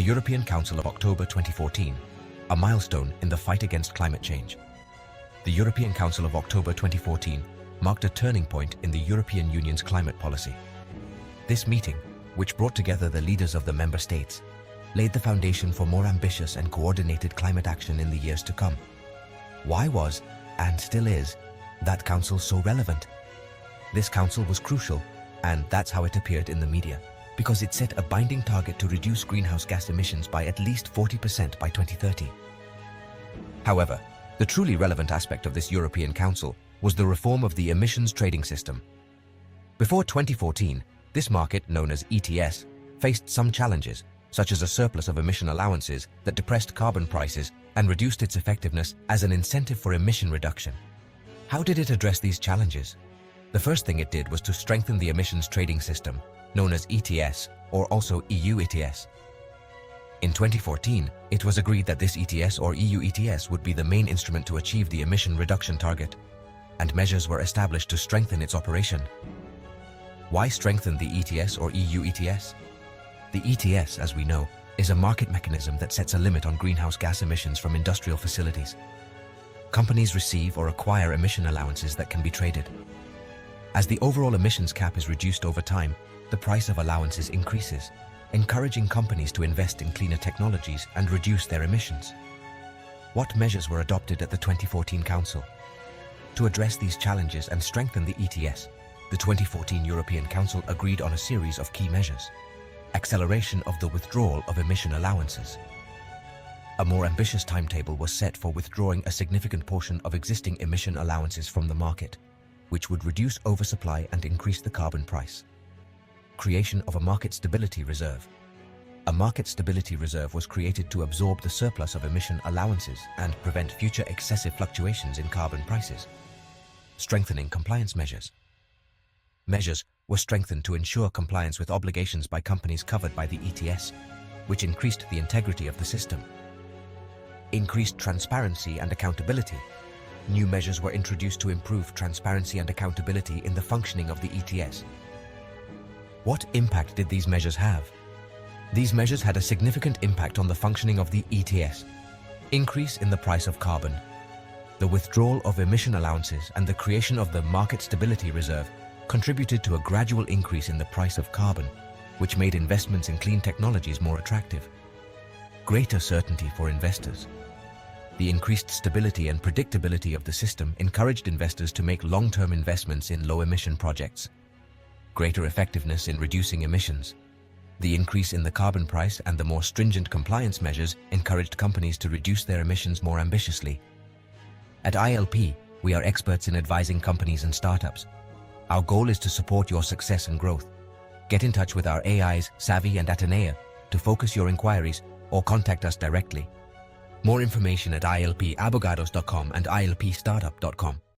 The European Council of October 2014, a milestone in the fight against climate change. The European Council of October 2014 marked a turning point in the European Union's climate policy. This meeting, which brought together the leaders of the member states, laid the foundation for more ambitious and coordinated climate action in the years to come. Why was, and still is, that council so relevant? This council was crucial, and that's how it appeared in the media, because it set a binding target to reduce greenhouse gas emissions by at least 40% by 2030. However, the truly relevant aspect of this European Council was the reform of the emissions trading system. Before 2014, this market, known as ETS, faced some challenges, such as a surplus of emission allowances that depressed carbon prices and reduced its effectiveness as an incentive for emission reduction. How did it address these challenges? The first thing it did was to strengthen the emissions trading system, known as ETS, or also EU ETS. In 2014, it was agreed that this ETS or EU ETS would be the main instrument to achieve the emission reduction target, and measures were established to strengthen its operation. Why strengthen the ETS or EU ETS? The ETS, as we know, is a market mechanism that sets a limit on greenhouse gas emissions from industrial facilities. Companies receive or acquire emission allowances that can be traded. As the overall emissions cap is reduced over time, the price of allowances increases, encouraging companies to invest in cleaner technologies and reduce their emissions. What measures were adopted at the 2014 Council? To address these challenges and strengthen the ETS, the 2014 European Council agreed on a series of key measures. Acceleration of the withdrawal of emission allowances. A more ambitious timetable was set for withdrawing a significant portion of existing emission allowances from the market, which would reduce oversupply and increase the carbon price. Creation of a market stability reserve. A market stability reserve was created to absorb the surplus of emission allowances and prevent future excessive fluctuations in carbon prices. Strengthening compliance measures. Measures were strengthened to ensure compliance with obligations by companies covered by the ETS, which increased the integrity of the system. Increased transparency and accountability. New measures were introduced to improve transparency and accountability in the functioning of the ETS. What impact did these measures have? These measures had a significant impact on the functioning of the ETS. Increase in the price of carbon. The withdrawal of emission allowances and the creation of the Market Stability Reserve contributed to a gradual increase in the price of carbon, which made investments in clean technologies more attractive. Greater certainty for investors. The increased stability and predictability of the system encouraged investors to make long-term investments in low-emission projects. Greater effectiveness in reducing emissions. The increase in the carbon price and the more stringent compliance measures encouraged companies to reduce their emissions more ambitiously. At ILP, we are experts in advising companies and startups. Our goal is to support your success and growth. Get in touch with our AIs, Savvy and Atenea to focus your inquiries or contact us directly. More information at ilpabogados.com and ilpstartup.com.